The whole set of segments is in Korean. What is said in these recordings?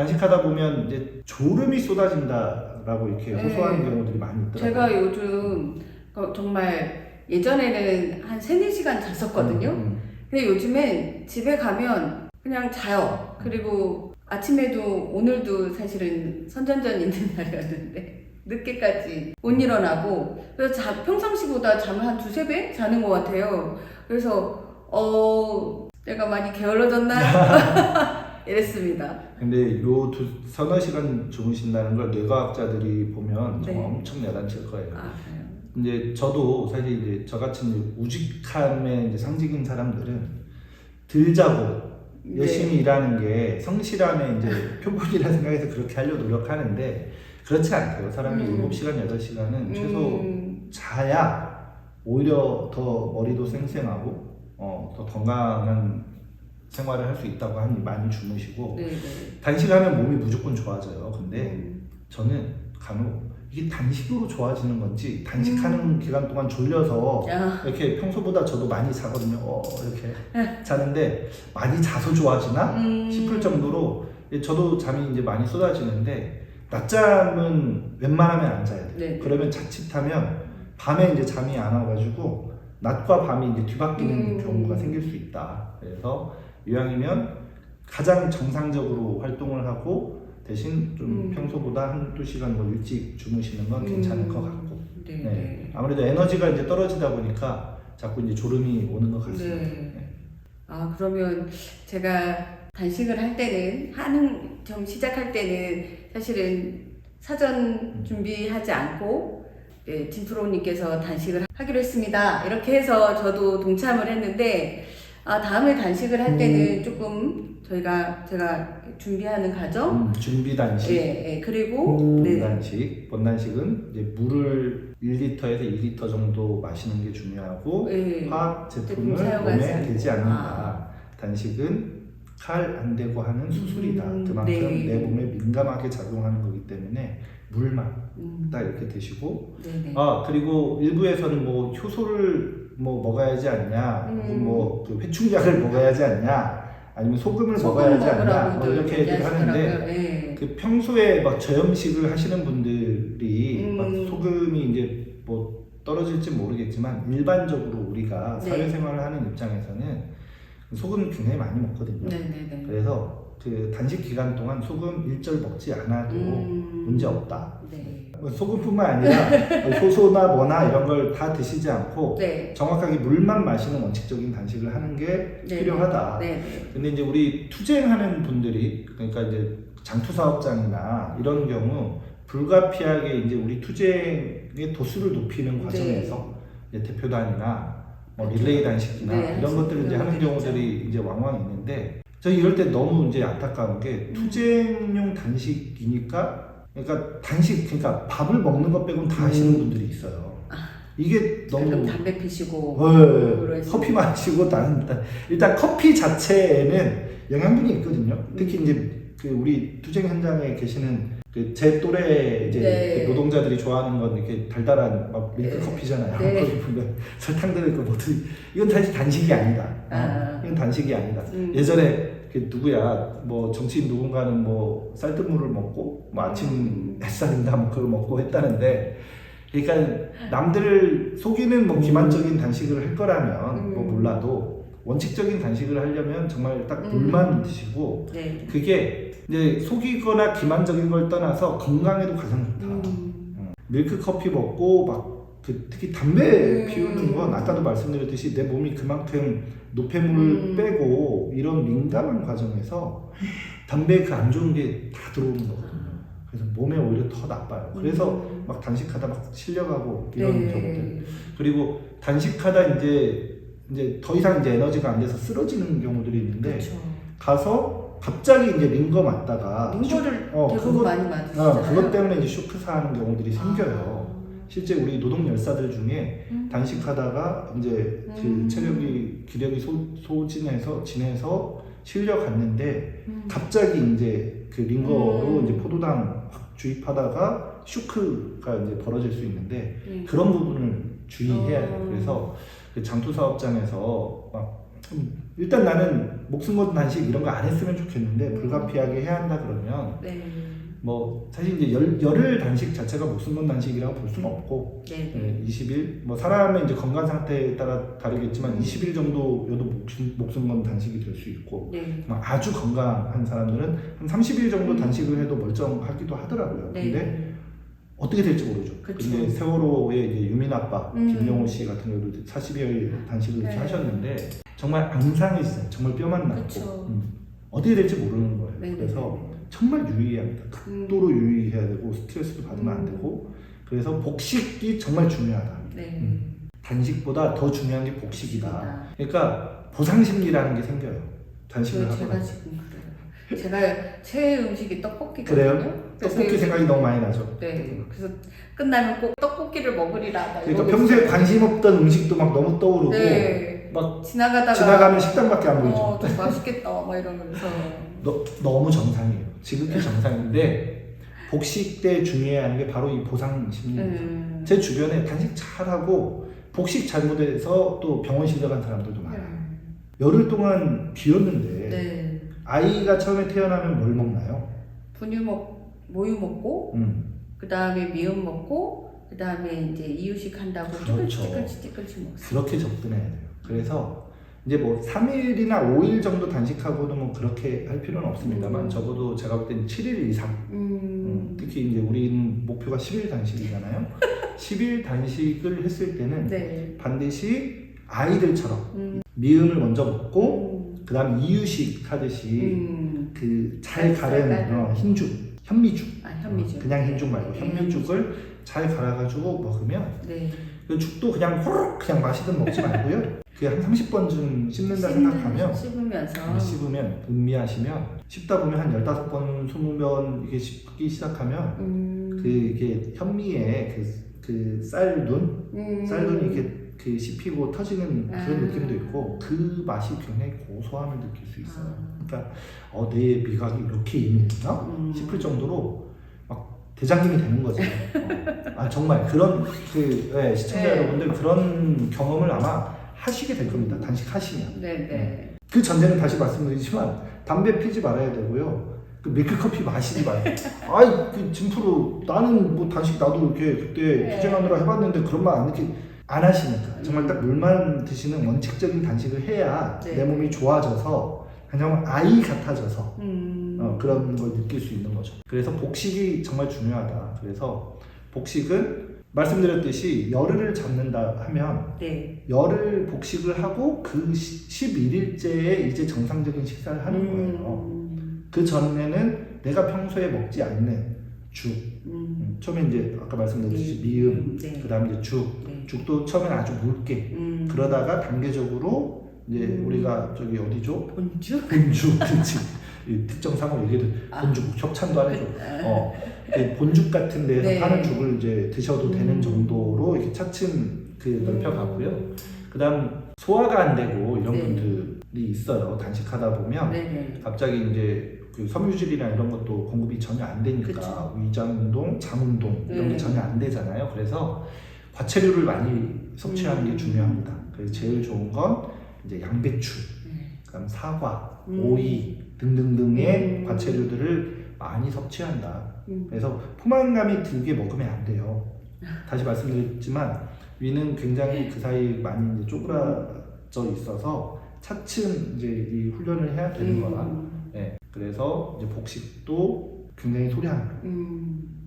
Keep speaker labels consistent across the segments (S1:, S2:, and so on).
S1: 단식하다 보면 이제 졸음이 쏟아진다라고 이렇게 호소하는 경우들이 많이 있더라고요.
S2: 제가 요즘 정말 예전에는 한 3-4시간 잤었거든요. 근데 요즘엔 집에 가면 그냥 자요. 그리고 아침에도 오늘도 사실은 선전전 있는 날이었는데 늦게까지 못 일어나고, 그래서 평상시보다 잠을 한 2-3배 자는 것 같아요. 그래서 내가 많이 게을러졌나? 이랬습니다.
S1: 근데 요 서너 시간 주무신다는 걸 뇌과학자들이 보면
S2: 네.
S1: 정말 엄청 야단칠 거예요.
S2: 아, 그래요?
S1: 이제 저도 사실 이제 저같이 우직함의 이제 상징인 사람들은 덜 자고 열심히 일하는 게 성실함의 이제 표본이라 생각해서 그렇게 하려고 노력하는데 그렇지 않대요. 사람이 7시간, 8시간은 최소 자야 오히려 더 머리도 쌩쌩하고 더 건강한 생활을 할 수 있다고 하니 많이 주무시고
S2: 네네.
S1: 단식하면 몸이 무조건 좋아져요. 근데 저는 간혹 이게 단식으로 좋아지는 건지 단식하는 기간 동안 졸려서 이렇게 평소보다 저도 많이 자거든요. 이렇게 자는데 많이 자서 좋아지나 싶을 정도로 저도 잠이 이제 많이 쏟아지는데 낮잠은 웬만하면 안 자야 돼요.
S2: 네.
S1: 그러면 자칫하면 밤에 이제 잠이 안 와가지고 낮과 밤이 이제 뒤바뀌는 경우가 생길 수 있다. 그래서 이왕이면 가장 정상적으로 활동을 하고 대신 좀 평소보다 1-2시간 뭐 일찍 주무시는 건 괜찮을 것 같고. 네. 아무래도 에너지가 이제 떨어지다 보니까 자꾸 이제 졸음이 오는 것 같습니다.
S2: 네. 아, 그러면 제가 단식을 할 때는 시작할 때는 사실은 사전 준비하지 않고 진프로님께서 단식을 하기로 했습니다. 이렇게 해서 저도 동참을 했는데 다음에 단식을 할 때는 조금 제가 준비하는 과정,
S1: 준비 단식,
S2: 그리고
S1: 단식, 본단식은 이제 물을 1리터에서 2리터 정도 마시는 게 중요하고 화학 제품을 몸에 대지 않는다. 단식은 칼 안 대고 하는 수술이다. 그만큼 내 몸에 민감하게 작용하는 거기 때문에 물만 딱 이렇게 드시고 그리고 일부에서는 뭐 효소를 먹어야 하지 않냐, 그 회충약을 먹어야 하지 않냐, 아니면 소금을 먹어야 하지 않냐, 이렇게 얘기를 하는데 그 평소에 막 저염식을 하시는 분들이 막 소금이 이제 뭐 떨어질지 모르겠지만 일반적으로 우리가 사회생활을 하는 입장에서는 소금을 굉장히 많이 먹거든요. 그래서 그 단식 기간 동안 소금 일절 먹지 않아도 문제 없다. 소금뿐만 아니라 효소나 뭐나 이런 걸 다 드시지 않고 정확하게 물만 마시는 원칙적인 단식을 하는 게 필요하다. 근데 이제 우리 투쟁하는 분들이, 그러니까 이제 장투사업장이나 이런 경우 불가피하게 이제 우리 투쟁의 도수를 높이는 과정에서 이제 대표단이나 릴레이 단식이나 이런 것들을 이제 하는 경우들이 이제 왕왕 있는데, 저 이럴 때 너무 이제 안타까운 게 투쟁용 단식이니까, 그러니까 밥을 먹는 것 빼고는 다 하시는 분들이 있어요. 이게 너무
S2: 담배 피시고
S1: 커피 마시고 일단 커피 자체에는 영양분이 있거든요. 특히 이제 그 우리 투쟁 현장에 계시는 제 또래 이제 노동자들이 좋아하는 건 이렇게 달달한 막 밀크 커피잖아요. 거기 보면 설탕 들어있고 이건 사실 단식이 아니다. 이건 단식이 아니다. 예전에 누구야 뭐 정치인 누군가는 뭐 쌀뜨물을 먹고 뭐 아침 햇살인가 뭐 그걸 먹고 했다는데, 그러니까 남들을 속이는 뭐 기만적인 단식을 할 거라면 뭐 몰라도 원칙적인 단식을 하려면 정말 딱 물만 드시고 그게 이제 속이거나 기만적인 걸 떠나서 건강에도 가장 좋다. 밀크 커피 먹고 막 특히 담배 피우는 건 아까도 말씀드렸듯이 내 몸이 그만큼 노폐물을 빼고 이런 민감한 과정에서 담배에 그 안 좋은 게 다 들어오는 거거든요. 그래서 몸에 오히려 더 나빠요. 그래서 막 단식하다 막 실려가고 이런 경우들. 그리고 단식하다 이제 더 이상 이제 에너지가 안 돼서 쓰러지는 경우들이 있는데 가서 갑자기 이제 링거 맞다가
S2: 링거를 대부분 많이 맞으시잖아요.
S1: 그것 때문에 이제 쇼크사하는 경우들이 생겨요. 실제 우리 노동 열사들 중에 단식하다가 이제 그 기력이 지내서 실려갔는데 갑자기 이제 그 링거로 이제 포도당 확 주입하다가 쇼크가 이제 벌어질 수 있는데 그런 부분을 주의해야 돼요. 그래서 그 장투사업장에서 막 일단 나는 목숨 건 단식 이런 거 안 했으면 좋겠는데 불가피하게 해야 한다 그러면
S2: 네.
S1: 뭐 사실 이제 열흘 단식 자체가 목숨 건 단식이라고 볼 수는 없고
S2: 네.
S1: 20일 뭐 사람의 이제 건강 상태에 따라 다르겠지만 20일 정도여도 목숨 건 단식이 될 수 있고
S2: 네.
S1: 아주 건강한 사람들은 한 30일 정도 단식을 해도 멀쩡하기도 하더라고요.
S2: 네.
S1: 근데 어떻게 될지 모르죠.
S2: 그쵸.
S1: 근데 세월호의 이제 유민 아빠 김용호 씨 같은 경우도 40여일 단식을 이렇게
S2: 네.
S1: 하셨는데 정말 앙상해지잖아요. 정말 뼈만 남고 어떻게 될지 모르는 거예요.
S2: 네.
S1: 그래서 정말 유의해야 합니다. 극도로 유의해야 되고 스트레스도 받으면 안 되고 그래서 복식이 정말 중요하다.
S2: 네.
S1: 단식보다 더 중요한 게 복식이다. 그러니까 보상심리라는 게 생겨요. 단식을 하고
S2: 제가 지금 그래요. 제가 최애 음식이 떡볶이거든요.
S1: 그래요? 떡볶이 생각이 너무 많이 나죠.
S2: 네. 그래서 끝나면 꼭 떡볶이를 먹으리라.
S1: 그러니까 평소에 관심 없던 음식도 막 너무 떠오르고
S2: 네.
S1: 막
S2: 지나가다가
S1: 지나가면 식당밖에 안 보이죠.
S2: 좀 맛있겠다 막 이러면서
S1: 너무 정상이에요. 지극히 정상인데 복식 때 중요해야 하는 게 바로 이 보상 심리입니다. 제 주변에 단식 잘하고 복식 잘못해서 또 병원 실려간 사람들도 많아요. 열흘 동안 비웠는데
S2: 네.
S1: 아이가 처음에 태어나면 뭘 먹나요?
S2: 모유 먹고 그 다음에 미음 먹고 그 다음에 이제 이유식 한다고
S1: 그렇죠.
S2: 찌끌찌끌 먹어요.
S1: 그렇게 접근해야 돼요. 그래서 이제 뭐 3일이나 5일 정도 단식하고도 뭐 그렇게 할 필요는 없습니다만 적어도 제가 볼 때는 7일 이상 특히 이제 우리는 목표가 10일 단식이잖아요. 10일 단식을 했을 때는
S2: 네.
S1: 반드시 아이들처럼 미음을 먼저 먹고 그 다음 이유식 하듯이 그 잘 가른 흰죽, 현미죽
S2: 현미죽.
S1: 그냥 흰죽 말고 현미죽을 잘 갈아가지고 먹으면
S2: 네.
S1: 그 죽도 그냥 호록 그냥 마시든 먹지 말고요. 그게 한 30번쯤 씹는다 생각하면 씹으면 음미하시면 씹다 보면 한 15번, 20번 이게 씹기 시작하면 그 이게 현미의 그 쌀눈 쌀눈이 이렇게 그 씹히고 터지는 그런 느낌도 있고 그 맛이 굉장히 고소함을 느낄 수 있어요. 그러니까 내 미각이 이렇게 예민했나 싶을 정도로 막 대장님이 되는 거죠. 정말 그런 시청자 여러분들 그런 경험을 아마 하시게 될 겁니다. 단식하시면.
S2: 네네.
S1: 그 전제는 다시 말씀드리지만 담배 피지 말아야 되고요. 그 밀크커피 마시지 말고. 그 진프로 나는 뭐 단식 나도 이렇게 그때 투쟁하느라 해봤는데 그런 말 안 하시니까 정말 딱 물만 드시는 원칙적인 단식을 해야 내 몸이 좋아져서 그냥 아이 같아져서 그런 걸 느낄 수 있는 거죠. 그래서 복식이 정말 중요하다. 그래서 복식은 말씀드렸듯이 열흘을 잡는다 하면 열흘 복식을 하고 그 11일째에 이제 정상적인 식사를 하는 거예요. 그 전에는 내가 평소에 먹지 않는 죽, 처음에 이제 아까 말씀드렸듯이 미음, 그 다음에 이제 죽도 처음에는 아주 묽게 그러다가 단계적으로 이제 우리가 저기 어디죠? 본죽, 그렇지. 이 특정 상호 얘기도 본죽, 협찬도 아니죠. 본죽 같은 데서 파는 죽을 이제 드셔도 되는 정도로 이렇게 차츰 넓혀가고요. 그다음 소화가 안 되고 이런 분들이 있어요. 단식하다 보면 갑자기 이제 그 섬유질이나 이런 것도 공급이 전혀 안 되니까 위장 운동, 장 운동 이런 게 전혀 안 되잖아요. 그래서 과채류를 많이 섭취하는 게 중요합니다. 그래서 제일 좋은 건 이제 양배추, 그다음 사과, 오이 등등등의 과채류들을 많이 섭취한다. 그래서 포만감이 들게 먹으면 안 돼요. 다시 말씀드렸지만 위는 굉장히 그 사이 많이 이제 쪼그라져 있어서 차츰 이제 이 훈련을 해야 되는 거라. 그래서 이제 복식도 굉장히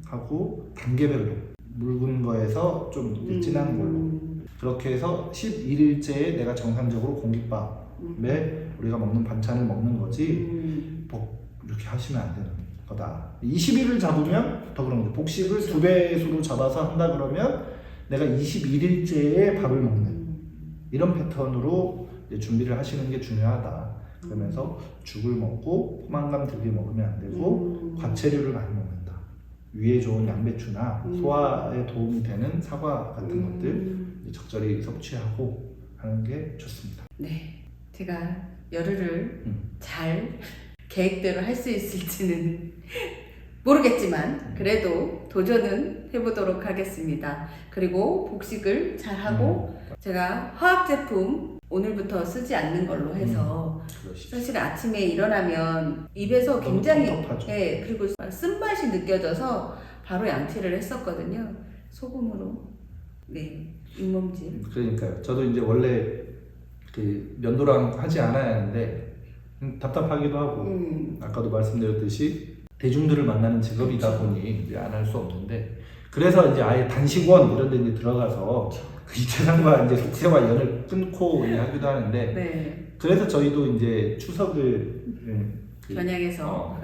S1: 소량하고 단계별로 묽은 거에서 좀 진한 걸로 그렇게 해서 11일째에 내가 정상적으로 공깃밥에 우리가 먹는 반찬을 먹는 거지 이렇게 하시면 안 되는 거다. 20일을 잡으면 더 그런 거죠. 복식을 2배수로 잡아서 한다 그러면 내가 21일째에 밥을 먹는 이런 패턴으로 이제 준비를 하시는 게 중요하다. 그러면서 죽을 먹고 포만감 들게 먹으면 안 되고 과채류를 많이 먹는다. 위에 좋은 양배추나 소화에 도움이 되는 사과 같은 것들 적절히 섭취하고 하는 게 좋습니다.
S2: 네, 제가 열흘을 잘 계획대로 할 수 있을지는 모르겠지만 그래도 도전은 해보도록 하겠습니다. 그리고 복식을 잘 하고 제가 화학 제품 오늘부터 쓰지 않는 걸로 해서 사실 아침에 일어나면 입에서 굉장히 예, 그리고 쓴맛이 느껴져서 바로 양치를 했었거든요. 소금으로. 네, 잇몸질.
S1: 그러니까요. 저도 이제 원래 그 면도랑 하지 않아야 하는데 답답하기도 하고 아까도 말씀드렸듯이 대중들을 만나는 직업이다
S2: 그렇죠.
S1: 보니 이제 안 할 수 없는데 그래서 이제 아예 단식원 이런 데 이제 들어가서 그 이태상과 이제 속세와 연을 끊고 하기도 하는데
S2: 네.
S1: 그래서 저희도 이제 추석을
S2: 겨냥해서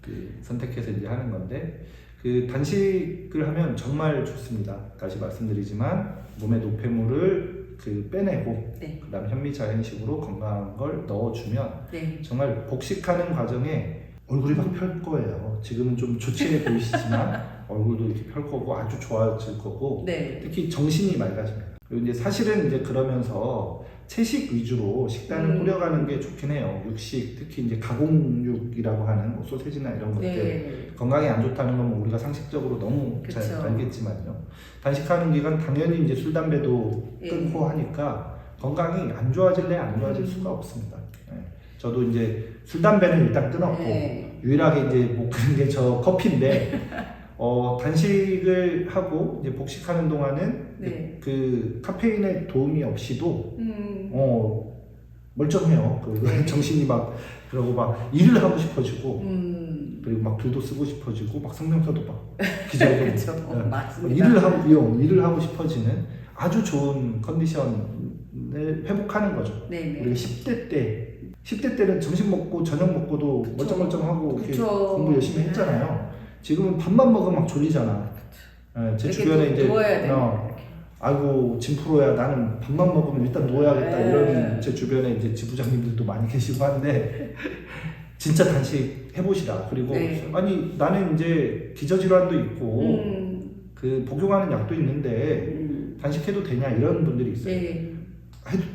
S1: 그 선택해서 이제 하는 건데 그 단식을 하면 정말 좋습니다. 다시 말씀드리지만 몸의 노폐물을 그 빼내고
S2: 네.
S1: 그다음 현미자연식으로 건강한 걸 넣어주면
S2: 네.
S1: 정말 복식하는 과정에 얼굴이 막 펼 거예요. 지금은 좀 조치해 보이시지만 얼굴도 이렇게 펼 거고 아주 좋아질 거고
S2: 네.
S1: 특히 정신이 맑아집니다. 그리고 이제 사실은 이제 그러면서 채식 위주로 식단을 꾸려가는 게 좋긴 해요. 육식, 특히 이제 가공육이라고 하는 뭐 소세지나 이런 것들
S2: 네.
S1: 건강에 안 좋다는 건 뭐 우리가 상식적으로 너무
S2: 그쵸.
S1: 잘 알겠지만요. 단식하는 기간 당연히 이제 술 담배도 끊고 하니까 건강이 안 좋아질래 안 좋아질 수가 없습니다. 네. 저도 이제 술 담배는 일단 끊었고 유일하게 이제 못 끊은 게 저 커피인데 단식을 하고 이제 복식하는 동안은 그 카페인의 도움이 없이도 멀쩡해요. 그 정신이 막 그러고 막 일을 하고 싶어지고 그리고 막 글도 쓰고 싶어지고 막 성명서도 막 기자회견
S2: 그렇죠. 맞습니다.
S1: 일을 하고 싶어지는 아주 좋은 컨디션을 회복하는 거죠.
S2: 네네.
S1: 우리가 10대 때는 점심 먹고 저녁 먹고도
S2: 그쵸.
S1: 멀쩡멀쩡하고 이렇게
S2: 그쵸.
S1: 공부 열심히 했잖아요. 지금은 밥만 먹으면 막 졸리잖아. 네, 제 주변에 이제 아이고 짐 풀어야 나는 밥만 먹으면 일단 누워야겠다 이런 제 주변에 이제 지부장님들도 많이 계시고 한데 진짜 단식 해보시라. 그리고 아니 나는 이제 기저질환도 있고 그 복용하는 약도 있는데 단식해도 되냐 이런 분들이 있어요.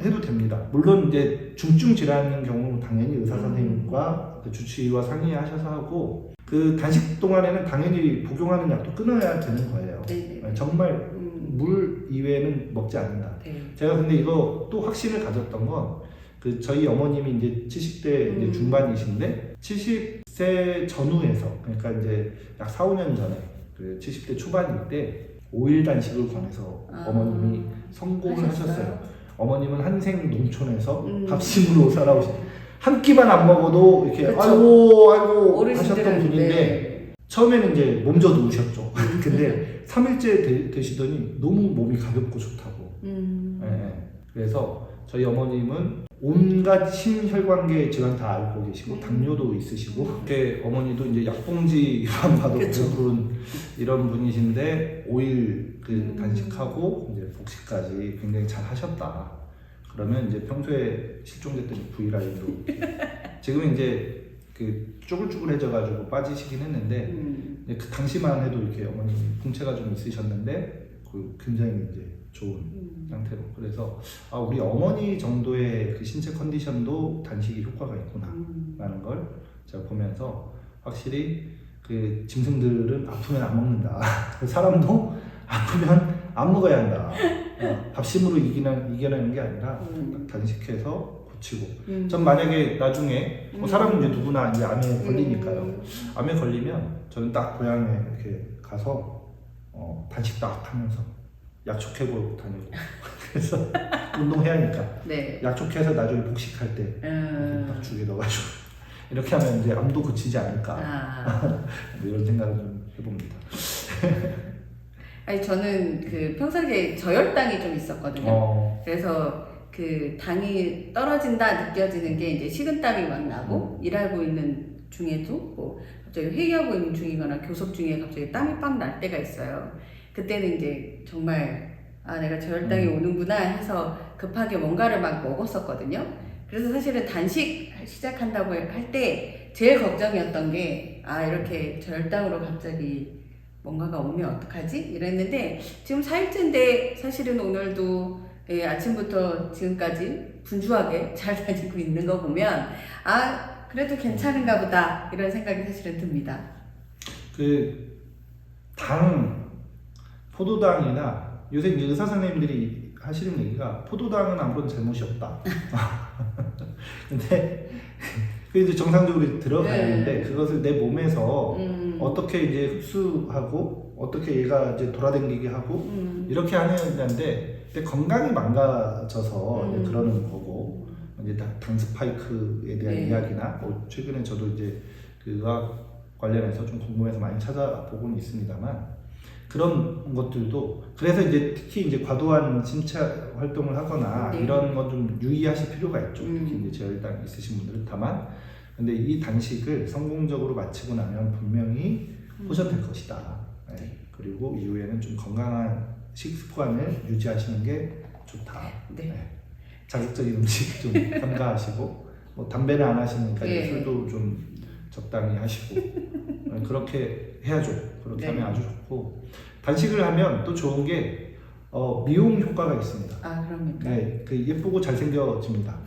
S1: 해도 됩니다. 물론 이제 중증 질환인 경우는 당연히 의사 선생님과 그 주치의와 상의하셔서 하고 그 단식 동안에는 당연히 복용하는 약도 끊어야 되는 거예요. 정말 물 이외에는 먹지 않는다. 제가 근데 이거 또 확신을 가졌던 건 그 저희 어머님이 이제 70대 이제 중반이신데 70세 전후에서 그러니까 이제 약 4, 5년 전에 그 70대 초반일 때 5일 단식을 권해서 어머님이 성공을 하셨어요. 어머님은 한생 농촌에서 밥심으로 살아오신 한 끼만 안 먹어도 이렇게 아이고 하셨던 분인데 처음에는 이제 몸져 누우셨죠. 근데 3일째 되시더니 너무 몸이 가볍고 좋다고. 그래서 저희 어머님은 온갖 심혈관계 질환 다 앓고 계시고 당뇨도 있으시고 그렇게 어머니도 이제 약봉지만 봐도 배부른 이런 분이신데 5일 그 단식하고 이제 복식까지 굉장히 잘 하셨다. 그러면 이제 평소에 실종됐던 V라인도 지금은 이제 그 쪼글쪼글해져가지고 빠지시긴 했는데 그 당시만 해도 이렇게 어머니 풍채가 좀 있으셨는데 그 굉장히 이제 좋은 상태로 그래서 우리 어머니 정도의 그 신체 컨디션도 단식이 효과가 있구나라는 걸 제가 보면서 확실히 그 짐승들은 아프면 안 먹는다. 사람도 아프면 안 먹어야 한다. 밥심으로 이겨내는 게 아니라 단식해서 고치고. 전 만약에 나중에 사람은 이제 누구나 이제 암에 걸리니까요. 암에 걸리면 저는 딱 고향에 이렇게 가서 단식 딱 하면서 약촉해고 다니고 그래서 운동해야 하니까 약촉해서 나중에 복식할 때 이렇게 딱 죽에 넣어가지고 이렇게 하면 이제 암도 고치지 않을까 이런 생각을 좀 해봅니다.
S2: 아니 저는 그 평상시에 저혈당이 좀 있었거든요. 그래서 그 당이 떨어진다 느껴지는 게 이제 식은땀이 막 나고 일하고 있는 중에도 뭐 갑자기 회의하고 있는 중이거나 교섭 중에 갑자기 땀이 빡 날 때가 있어요. 그때는 이제 정말 내가 저혈당이 오는구나 해서 급하게 뭔가를 막 먹었었거든요. 그래서 사실은 단식 시작한다고 할 때 제일 걱정이었던 게 이렇게 저혈당으로 갑자기 뭔가가 오면 어떡하지? 이랬는데 지금 4일째인데 사실은 오늘도 아침부터 지금까지 분주하게 잘 다니고 있는 거 보면 그래도 괜찮은가 보다 이런 생각이 사실은 듭니다.
S1: 그 당 포도당이나 요새 이제 의사 선생님들이 하시는 얘기가 포도당은 아무런 잘못이 없다. 근데 그 이제 정상적으로 들어가는데 그것을 내 몸에서 어떻게 이제 흡수하고 어떻게 얘가 이제 돌아다니게 하고 이렇게 하는 건데 건강이 망가져서 이제 그러는 거고 이제 당 스파이크에 대한 이야기나 뭐 최근에 저도 이제 그 의학 관련해서 좀 궁금해서 많이 찾아보고는 있습니다만 그런 것들도 그래서 이제 특히 이제 과도한 신체 활동을 하거나 이런 건 좀 유의하실 필요가 있죠. 특히 이제 저혈당 있으신 분들은 다만 근데 이 단식을 성공적으로 마치고 나면 분명히 호전될 것이다. 네. 그리고 이후에는 좀 건강한 식습관을 유지하시는 게 좋다. 네. 자극적인 음식 좀 삼가하시고 뭐 담배는 안 하시니까 술도 좀 적당히 하시고 그렇게 해야죠. 그렇게 하면 아주 좋고 단식을 하면 또 좋은 게 미용 효과가 있습니다.
S2: 아 그럽니까?
S1: 네, 그 예쁘고 잘생겨집니다.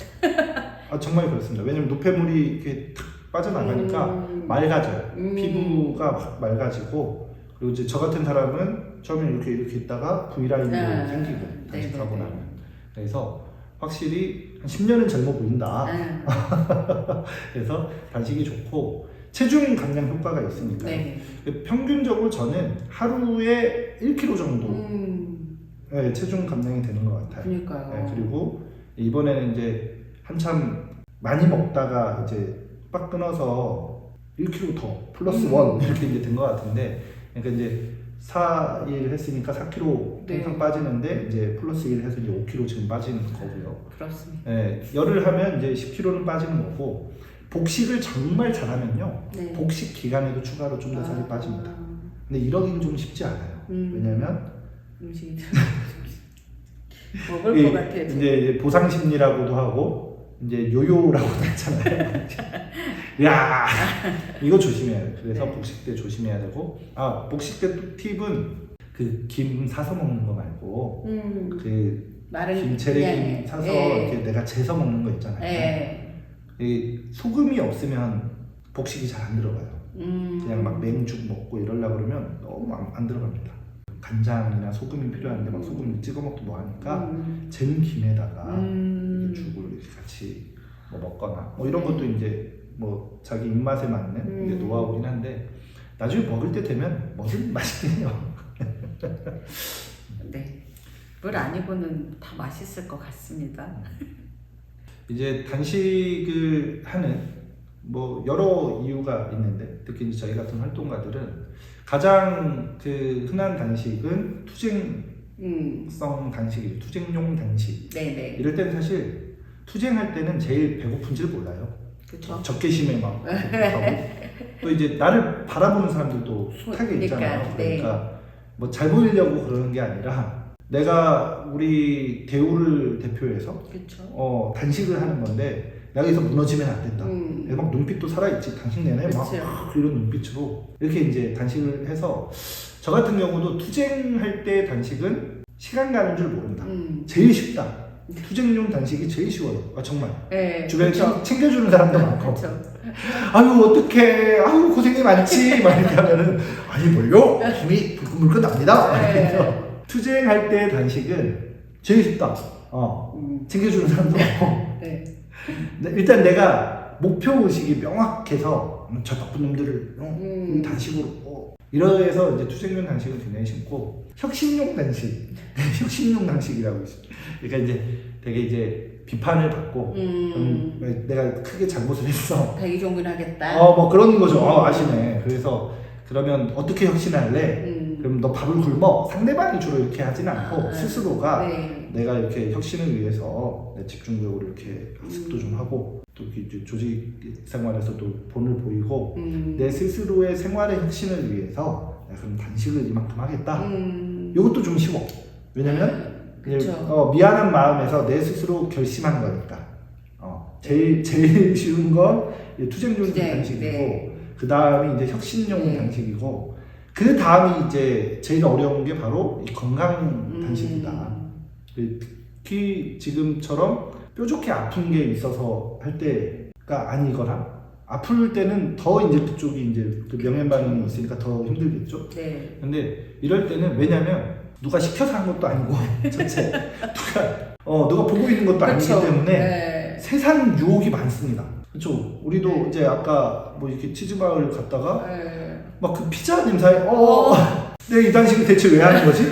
S1: 아 정말 그렇습니다. 왜냐면 노폐물이 이렇게 탁 빠져나가니까 맑아져요. 피부가 확 맑아지고 그리고 이제 저 같은 사람은 처음에 이렇게 있다가 V라인으로 생기고 단식하고 나면 그래서 확실히 한 10년은 젊어 보인다. 그래서 단식이 좋고 체중 감량 효과가 있으니까 평균적으로 저는 하루에 1kg 정도 네, 체중 감량이 되는 것 같아요.
S2: 그러니까요.
S1: 네, 그리고 이번에는 이제 한참 많이 먹다가 이제 빡 끊어서 1kg 더 플러스 1 이렇게 이제 된 것 같은데 그러니까 이제 4일 했으니까 4kg 항상 빠지는데 이제 플러스 1 해서 이제 5kg 지금 빠지는 거고요.
S2: 그렇습니다.
S1: 네, 열을 하면 이제 10kg는 빠지는 거고 복식을 정말 잘하면요. 복식 기간에도 추가로 좀 더 살이 빠집니다. 근데 이러기는 좀 쉽지 않아요. 왜냐면
S2: 음식이 먹을 것 같아요.
S1: 이제 보상 심리라고도 하고 이제 요요라고도 하잖아요. 야 이거 조심해야 돼. 그래서 복식 때 조심해야 되고 복식 때 또 팁은 그 김 사서 먹는 거 말고 그 김체리김 사서 이렇게 내가 재서 먹는 거 있잖아요. 이 소금이 없으면 복식이 잘 안 들어가요. 그냥 막 맹죽 먹고 이러려고 그러면 너무 안 들어갑니다. 간장이나 소금이 필요한데 막 소금 찍어 먹고 뭐 하니까 젠 김에다가 이렇게 죽을 이렇게 같이 뭐 먹거나 뭐 이런 것도 이제 뭐 자기 입맛에 맞는 이제 노하우긴 한데 나중에 먹을 때 되면 뭐든 맛있긴 해요.
S2: 네, 물 아니고는 다 맛있을 것 같습니다.
S1: 이제 단식을 하는 뭐 여러 이유가 있는데 특히 이제 저희 같은 활동가들은 가장 그 흔한 단식은 투쟁성 단식이죠. 투쟁용 단식. 이럴 때는 사실 투쟁할 때는 제일 배고픈지를 몰라요.
S2: 그쵸?
S1: 적개심에 막 하고 또 이제 나를 바라보는 사람들도 숱하게 있잖아요. 그러니까 뭐 잘 보이려고 그러는 게 아니라 내가 우리 대우를 대표해서 단식을 하는 건데 내가 여기서 무너지면 안 된다. 막 눈빛도 살아있지. 당신 내내 막 이런 눈빛으로 이렇게 이제 단식을 해서 저 같은 경우도 투쟁할 때 단식은 시간 가는 줄 모른다. 제일 쉽다. 투쟁용 단식이 제일 쉬워요. 정말. 주변에 챙겨주는 사람도 많고. 아유 어떡해. 아유 고생이 많지. 막 이렇게 하면은 아니 뭘요? 힘이 불끈불끈 납니다. 투쟁할 때 단식은 제일 쉽다. 챙겨주는 사람도 많고. 일단 내가 목표의식이 명확해서 저 나쁜 놈들을 단식으로 이러해서 이제 투쟁용 단식은 굉장히 쉽고 혁신용 단식, 혁신용 단식이라고 있습니다. 그러니까 이제 되게 이제 비판을 받고 내가 크게 잘못을 했어.
S2: 대기종근하겠다.
S1: 뭐 그런 거죠. 아시네. 그래서 그러면 어떻게 혁신할래? 그럼 너 밥을 굶어. 상대방이 주로 이렇게 하진 않고 스스로가 내가 이렇게 혁신을 위해서 집중적으로 이렇게 학습도 좀 하고 또 이제 조직 생활에서도 본을 보이고 내 스스로의 생활의 혁신을 위해서 그럼 단식을 이만큼 하겠다. 이것도 좀 쉬워. 왜냐면 미안한 마음에서 내 스스로 결심한 거니까. 제일 쉬운 건 투쟁용 단식이고 그 다음이 이제 혁신용 단식이고 그 다음이 이제 제일 어려운 게 바로 이 건강 단식이다. 특히 지금처럼 뼈좋게 아픈 게 있어서 할 때가 아니거나 아플 때는 더 이제 그쪽이 이제 그 명현 반응이 있으니까 더 힘들겠죠. 근데 이럴 때는 왜냐면 누가 시켜서 한 것도 아니고 첫째 누가 보고 있는 것도
S2: 그쵸.
S1: 아니기 때문에
S2: 네.
S1: 세상 유혹이 많습니다. 그렇죠. 우리도 이제 아까 뭐 이렇게 치즈바를 갔다가 막 그 피자 냄새에 내가 이 단식을 대체 왜 하는 거지?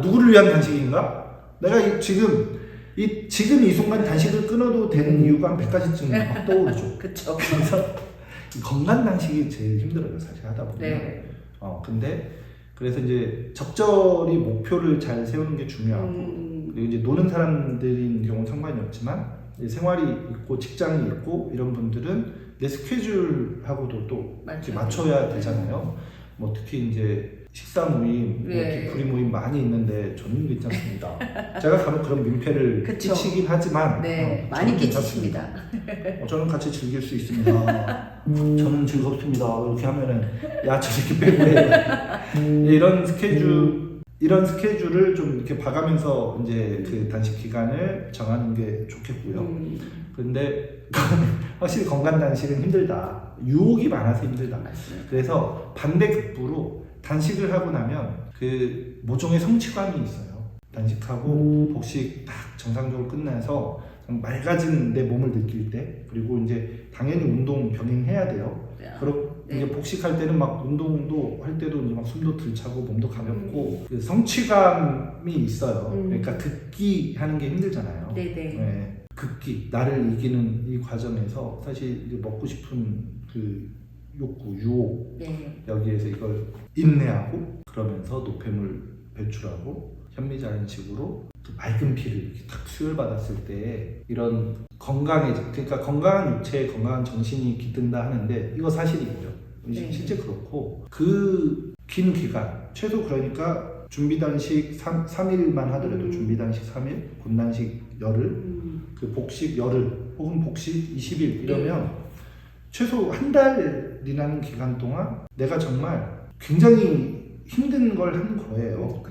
S1: 누구를 위한 단식인가? 내가 지금 이 순간 단식을 끊어도 되는 이유가 한 100가지쯤 막 떠오르죠.
S2: 그쵸.
S1: 그래서 건강 단식이 제일 힘들어요, 사실 하다 보면.
S2: 네.
S1: 근데 그래서 이제 적절히 목표를 잘 세우는 게 중요하고 그리고 이제 노는 사람들인 경우는 상관이 없지만 생활이 있고 직장이 있고 이런 분들은 내 스케줄하고도 또 이렇게 맞춰야 되잖아요. 뭐 특히 이제 식사 모임, 뭐 이렇게 불이 모임 많이 있는데 저는 괜찮습니다. 제가 가면 그런 민폐를
S2: 그쵸.
S1: 끼치긴 하지만
S2: 많이
S1: 저는
S2: 끼치십니다.
S1: 저는 같이 즐길 수 있습니다. 저는 즐겁습니다. 이렇게 하면은 야 저 새끼 빼고 해. 이런 스케줄을 좀 이렇게 봐가면서 이제 그 단식 기간을 정하는 게 좋겠고요. 그런데 확실히 건강 단식은 힘들다. 유혹이 많아서 힘들다.
S2: 맞습니다.
S1: 그래서 반대급부로 단식을 하고 나면 그 모종의 성취감이 있어요. 단식하고 복식 딱 정상적으로 끝나서 맑아진 내 몸을 느낄 때, 그리고 이제 당연히 운동 병행해야 돼요. 그리고 이제 복식할 때는 막 운동도 할 때도 이제 막 숨도 들차고 몸도 가볍고 그 성취감이 있어요. 그러니까 극기 하는 게 힘들잖아요. 네. 극기, 나를 이기는 이 과정에서 사실 이제 먹고 싶은 그 욕구, 유혹 여기에서 이걸 인내하고 그러면서 노폐물 배출하고 현미자연식으로 그 맑은 피를 이렇게 탁 수혈받았을 때 이런 그러니까 건강한 육체에 건강한 정신이 깃든다 하는데 이거 사실이고요. 실제 그렇고 그 긴 기간 최소 그러니까 준비단식 3일만 하더라도 준비단식 3일, 본단식 열흘, 그 복식 열흘 혹은 복식 20일 이러면 최소 한 달이라는 기간 동안 내가 정말 굉장히 힘든 걸 하는 거예요.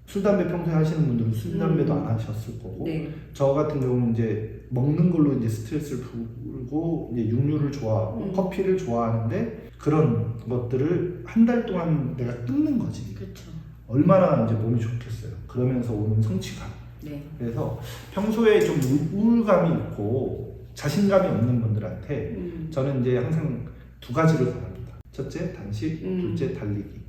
S1: 술, 담배 평소에 하시는 분들은 술, 담배도 안 하셨을 거고 저 같은 경우는 이제 먹는 걸로 이제 스트레스를 풀고 이제 육류를 좋아하고 커피를 좋아하는데 그런 것들을 한 달 동안 내가 끊는 거지. 얼마나 이제 몸이 좋겠어요. 그러면서 오는 성취감. 그래서 평소에 좀 우울감이 있고 자신감이 없는 분들한테 저는 이제 항상 두 가지를 바랍니다. 첫째 단식, 둘째 달리기.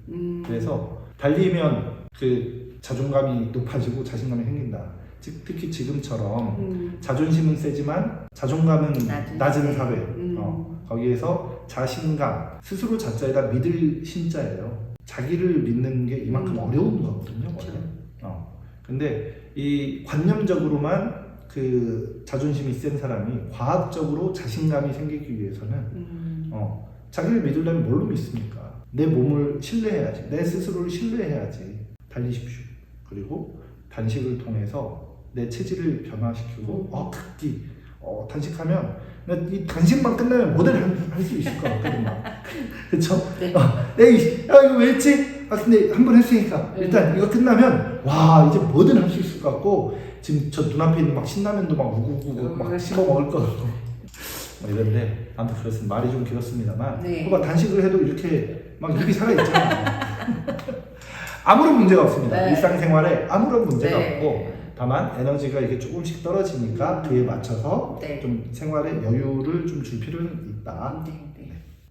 S1: 그래서 달리면 그 자존감이 높아지고 자신감이 생긴다. 특히 지금처럼 자존심은 세지만 자존감은 낮은 사회. 거기에서 자신감, 스스로 자자에다 믿을 신자예요. 자기를 믿는 게 이만큼 어려운 거거든요. 원래. 근데 이 관념적으로만 그 자존심이 센 사람이 과학적으로 자신감이 생기기 위해서는 자기를 믿으려면 뭘로 믿습니까? 내 몸을 신뢰해야지. 내 스스로를 신뢰해야지. 달리십시오. 그리고 단식을 통해서 내 체질을 변화시키고 극기. 단식하면 이 단식만 끝나면 뭐든 할 수 있을 것 같거든요. 그쵸? 내가 이거 왜 했지? 근데 한 번 했으니까 일단 이거 끝나면 와 이제 뭐든 할 수 있을 것 같고 지금 저 눈앞에 있는 막 신라면도 막 우구우구 막 씹어 먹을 거 같고 뭐 이런데 아무튼 그렇습니다. 말이 좀 길었습니다만 단식을 해도 이렇게 막 입이 살아있잖아요. 아무런 문제가 없습니다. 일상생활에 아무런 문제가 없고 다만 에너지가 이렇게 조금씩 떨어지니까 그에 맞춰서 좀 생활에 여유를 좀 줄 필요는 있다.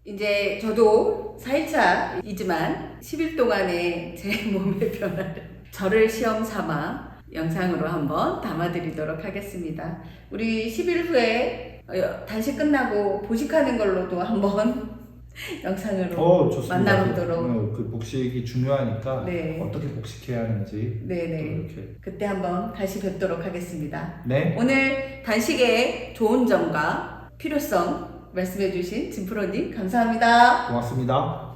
S2: 이제 저도 4일차이지만 10일 동안의 제 몸의 변화를 저를 시험 삼아 영상으로 한번 담아드리도록 하겠습니다. 우리 10일 후에 단식 끝나고 보식하는 걸로도 한번 영상으로 만나보도록.
S1: 그 복식이 중요하니까 어떻게 복식해야 하는지 이렇게
S2: 그때 한번 다시 뵙도록 하겠습니다.
S1: 네.
S2: 오늘 단식의 좋은 점과 필요성 말씀해주신 진프로님 감사합니다.
S1: 고맙습니다.